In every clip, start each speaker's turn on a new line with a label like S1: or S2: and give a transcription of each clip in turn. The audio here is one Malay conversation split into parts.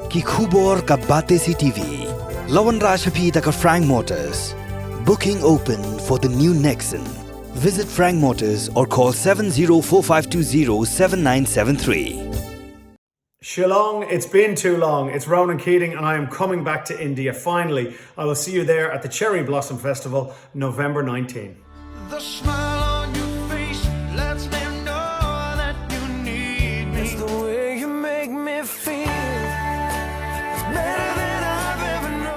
S1: ki khubor ka bate si TV. Lawan Rashapi taka Frank Motors. Booking open for the new Nexon. Visit Frank Motors or call 7045207973.
S2: Shillong, it's been too long. It's Ronan Keating and I am coming back to India. Finally, I will see you there at the Cherry Blossom Festival, November 19.
S3: The smile on your face lets me know that you need me. It's the way you make me feel. It's better than I've ever known.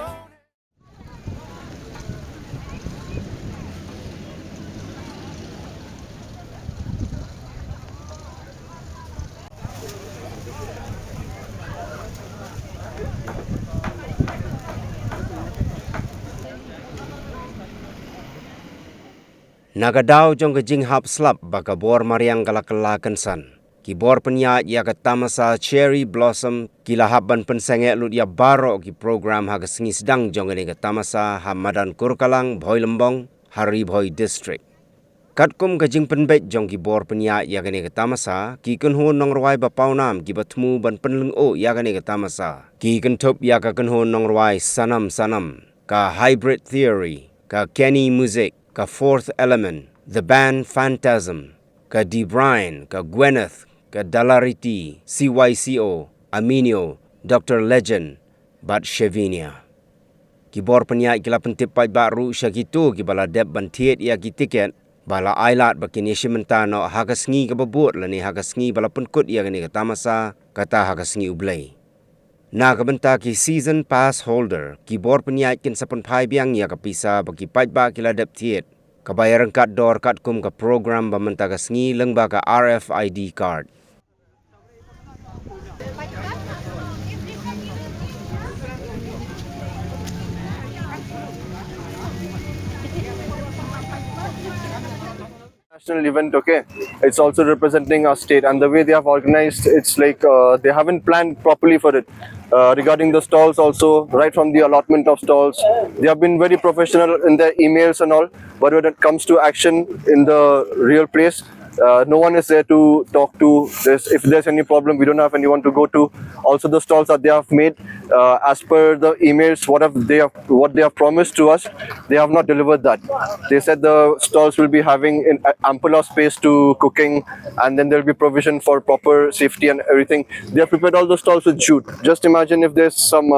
S4: Nagadao jong kejing hap slap baka bor mariang kalakala kensan. Ki bor penyaat ya ke Tamasa Cherry Blossom kila habban Pynsangeh lut ya baro ki program ha ke Sngi Sdang jong ke Tamasa Hamadan Kurkalang Bhoi Lembong Hari Bhoi District. Katkum kejing penbet jong ki bor penyaat ya ke Tamasa ki kenhun nong ruai bapaunam ki batmu ban penleng o ya ke Tamasa. Ki kentup ya ke kenhun nong ruai sanam ka hybrid theory ka Kenny music ka Fourth Element, The Band Phantasm, ka D. Bryan, ka Gwyneth, ka Dalariti, CYCO, Aminio, Dr. Legend, Bat Shevinia. Kibor penyak kila pentip pai baru syakitu kibala dep bantiet ya ki tiket bala ailat bakini shimentano haka Sngi ka babut lani haka Sngi bala penkut ya gani ka Tamasa kata haka Sngi ublay. Na kabenta ki season pass holder, ki bor penyaik kin sapan pai biang ya kapisa bagi pajba kila dep tiet. Kabayaran kat dor kat kum ka program bamenta ka Sngi lengba ka RFID card.
S5: National event, okay, it's also representing our state, and the way they have organized, it's like they haven't planned properly for it. Regarding the stalls also, right from the allotment of stalls, they have been very professional in their emails and all, but when it comes to action in the real place, no one is there to talk to. If there's any problem, we don't have anyone to go to. Also, the stalls that they have made, as per the emails, what they have promised to us, they have not delivered that. They said the stalls will be having ample of space to cooking, and then there will be provision for proper safety and everything. They have prepared all the stalls with jute. Just imagine if there's some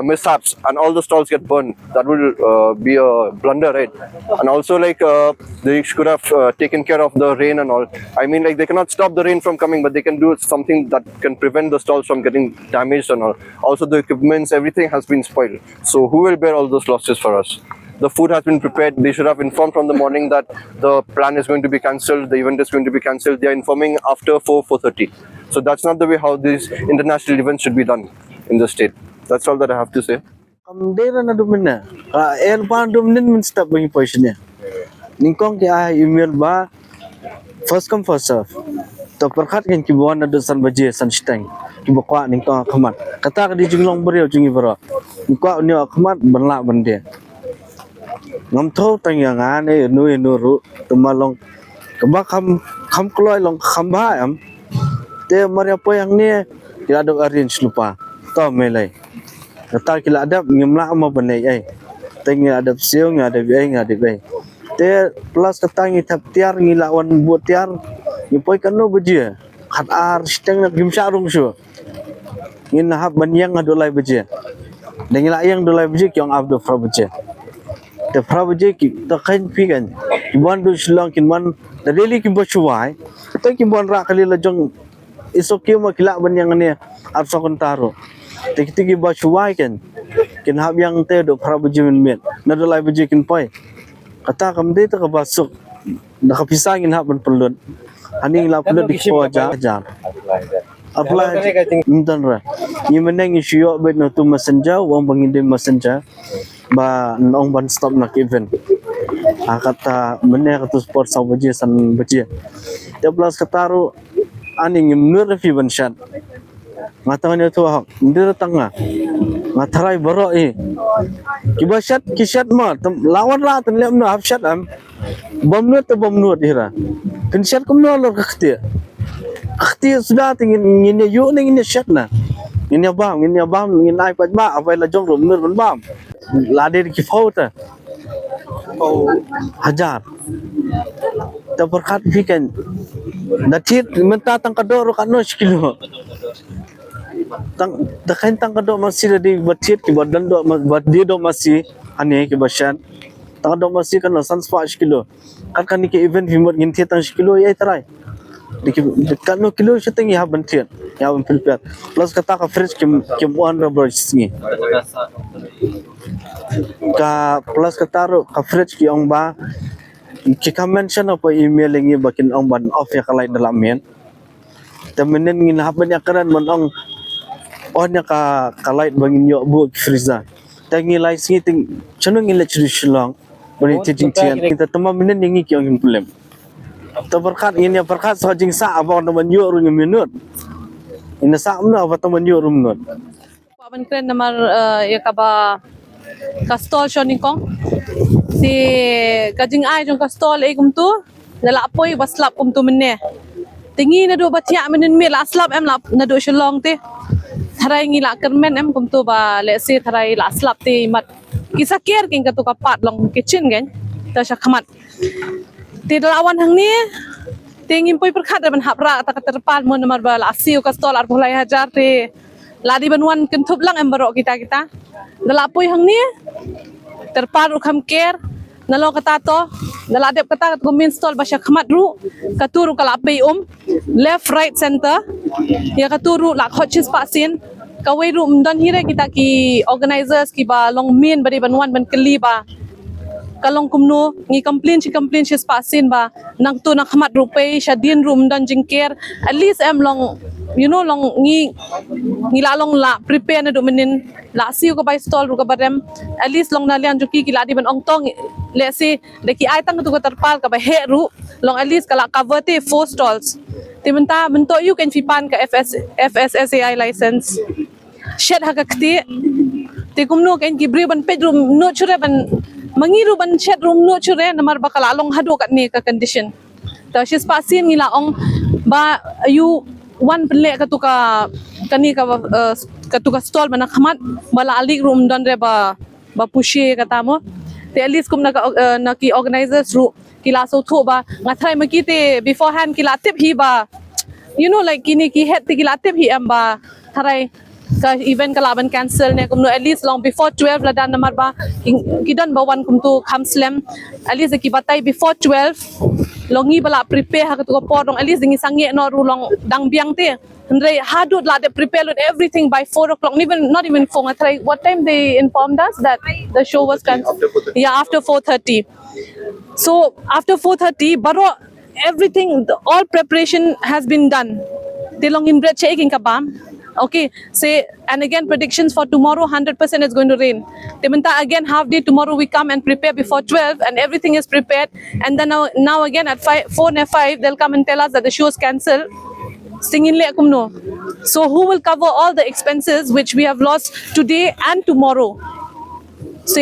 S5: mishaps and all the stalls get burned. That will be a blunder, right? And also, like they could have taken care of the rain and all. I mean, like they cannot stop the rain from coming, but they can do something that can prevent the stalls from getting damaged and all. Also, the equipments, everything has been spoiled. So who will bear all those losses for us? The food has been prepared. They should have informed from the morning that the plan is going to be cancelled, the event is going to be cancelled. They are informing after 4:30. So that's not the way how these international events should be done in the state. That's all that I have to say.
S6: Kamdera na dumina. Elpan dumin min stop bagi positionnya. Ningkong kaya email ba first come first serve. To perkat kan kibuan na san baje san Sdang. Kibakwa ningkong akamat. Kata ka di jinglong beriau jingi bero. Ningkong ni akamat berlak bende. Ngam thau tanya ngane nuru tumalong kaba kam kloy long khamba am te maria poyang ni kila do arrange lupa to melai kata kila adap ngimla ma benai ai tengi adap siu ngade ai ngade ai te plus kata ngi tap tiar ngilawan buat tiar ni poy kanu beje khat ar Sdang nak gimsa rung syu ngin hab banyang adolai beje dengila yang dolai beje kyong abdo fra beje the project the kind pigan one do shilong kin one the daily kin bachuai to kin bon ra kali la jong iso ki ma kila ban yang ne ab so kon taro tik tik bachuai kin hab yang te do project men na do lai baje kin poi kata kam de ta ka basuk na ka pisangin hab ban pelun aning la pelun di ko ja apply intan ra ni meneng isyo bet no tu messenger wong banginde messenger ba nong ban stop nak event kata mene kata sport sa baje san baje te plus kataru aning nur fi ban shat matangnya tu hak ndir tanga matarai baro kiba shat kishat ma lawan ra tan lem no hab shat am bomnu dira kin shat kum no lor khti sudah tingin ngine yu ning shat na Ngin abam ngin ai pat ba apai la jong rum nur ban bam. La de ki phau ta. Oh hajar. Ta perkat fikan. Datit menta tang kador kan no kilo. Tang kador masih di batit ki badan do bad dia do masih ane ki basan. Tang kador masih kan san 5 kilo. Kan ni ke event himot ngin tang kilo ya tarai. Dekat no kilo setengah ya bantian. Ya prepare. Plus kata ka fridge kim one rubber Sngi. Ka plus kata ro ka fridge ki ong ba kita mention apa email yang bakin ong ban off ya kalai dalam men. Temenin ngin haban ya karan man ong on ya ka kalai bangin yo bu freezer. Tangi lai Sngi ting chanu ngin le long bani teaching tian kita tama menen yang ki ong problem. Ta berkat ngin ya berkat so jing sa abang man yo ru minut. Ina sa amna apa teman yo ru minut.
S7: Paban kren namar ya kaba kastol shoni kong si kajing ai jong kastol e kum tu nala poi baslap kum tu menne tingi na do batia menen me la slap em la na do shlong te tharai ngi la kermen em kum tu ba le se tharai la slap te mat kisa ker king ka tu ka pat long kitchen gen ta sha khamat te lawan hang ni tingin poi perkhat ban hapra ta ka terpal mon namar ba la siu kastol ar bolai hajar te ladi banwan kentup lang em barok kita nalapoi hang ni terparu kham ker nalo kata to naladep kata gumin stall basya khamat ru katuru kalapai left right center ya katuru lak hot cheese pasin kawai ru mdan hire kita ki organizers ki ba long min bari banwan ban keli ba kalong kumno ngi complain shi pasin ba nang tu nak khamat ru pe shadin rum dan jingker at least em long long ngi la long la prepare na do menin la siu ko by stall ru ka barem at least long na lian juki ki la di ban ong tong le si de ki ai tang tu ko terpal ka ba he ru long at least kala cover te 4 stalls ti menta mento you can fipan ka FSSAI license shed ha ka kti ti kumno ken ki bri ban ped room no chure ban mangiru ban shed room no chure namar bakal along hadu kat ni ka condition ta shis pasin ngila ong ba you one pelek kani katuka stall mana khamat bala alik room dan re ba pushe kata mo te at least kum na ki organizers ru kila so tho ba ngathai maki te beforehand kila tip hi ba like kini ki head te kila tip hi am ba tharai ka event kala ban cancel ne kum no at least long before 12 la dan namar ba kidan ba wan kum tu kham slam at least ki batai before 12 longi bala prepare ha ko podong at least ngi sange no ru long dang biang te andre hadut la de prepare with everything by 4 o'clock not even 4 try what time they informed us that the show was cancelled after 4:30 so after 4:30 baro everything all preparation has been done they long in bread shaking kabam okay say and again predictions for tomorrow 100% is going to rain tementa again half day tomorrow we come and prepare before 12 and everything is prepared and then now again at 4:05 they'll come and tell us that the show is cancelled singin le akum no so who will cover all the expenses which we have lost today and tomorrow so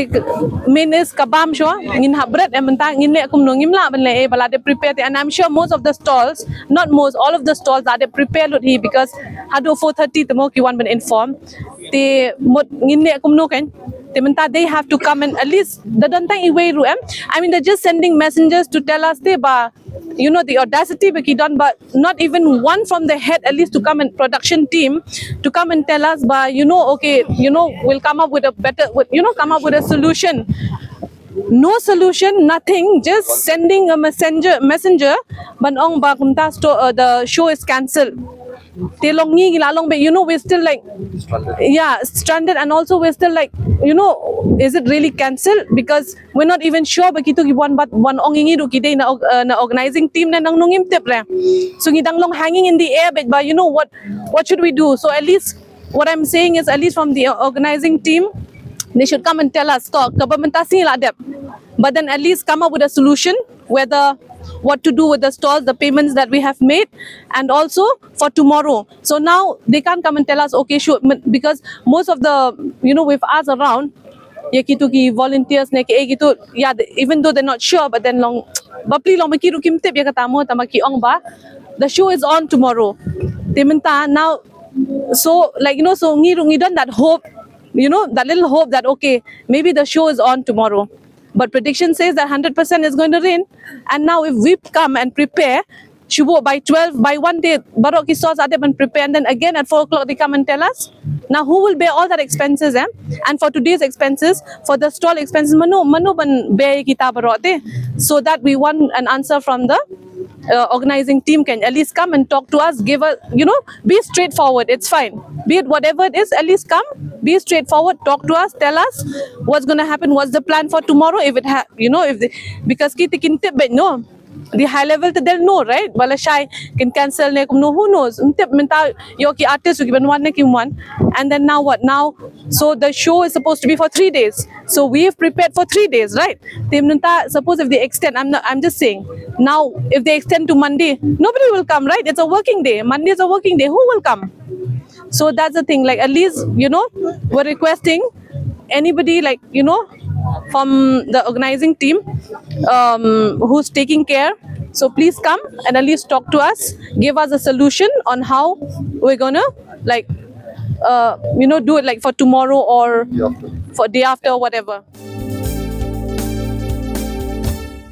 S7: main is kabam show ngin habret ementa ngin le akum no ngimla ban le e bala de prepare and I'm sure most of the stalls not most all of the stalls are they prepare lut hi because hado 4:30 temo ki wan ban inform te mot ngin le akum no kan tementa they have to come and at least the dantang iway ru I mean they're just sending messengers to tell us they ba the audacity be done but not even one from the head at least to come and production team to come and tell us ba okay we'll come up with a better come up with a solution no solution nothing just sending a messenger ban ong ba kumta the show is cancelled telong ni lalong be we're still like stranded and also we're still like is it really cancelled because we're not even sure begitu gibuan bat one ong ingi ru kidai na organizing team na nang nungim tip re so ngidang long hanging in the air but what should we do so at least what I'm saying is at least from the organizing team they should come and tell us kabamentasi la dep but then at least come up with a solution whether what to do with the stalls, the payments that we have made, and also for tomorrow. So now they can't come and tell us, okay, sure, because most of the, with us around, volunteers, even though they're not sure, but then the show is on tomorrow. Now So like so ngi done that hope, that little hope that okay, maybe the show is on tomorrow. But prediction says that 100% is going to rain. And now if we come and prepare, Shubo by 12, by one day, Barok ki stores adep and prepare, and then again at 4 o'clock they come and tell us. Now who will bear all that expenses? And for today's expenses, for the stall expenses, manu ban bear kita barok de. So that we want an answer from the organizing team can at least come and talk to us, give us, be straightforward. It's fine. Be it whatever it is, at least come, be straightforward, talk to us, tell us what's going to happen, what's the plan for tomorrow. If it because kita can tip, but no, the high level they'll know, right? Wala shy can cancel ne no, who knows? Tip mental yoki artist who given one ne kim one, and then now what? Now so the show is supposed to be for 3 days. So we've prepared for 3 days, right? Suppose if they extend, I'm just saying. Now if they extend to Monday, nobody will come, right? It's a working day. Monday is a working day. Who will come? So that's the thing. Like at least we're requesting anybody from the organizing team who's taking care. So please come and at least talk to us, give us a solution on how we're gonna do it like for tomorrow or for day after, whatever.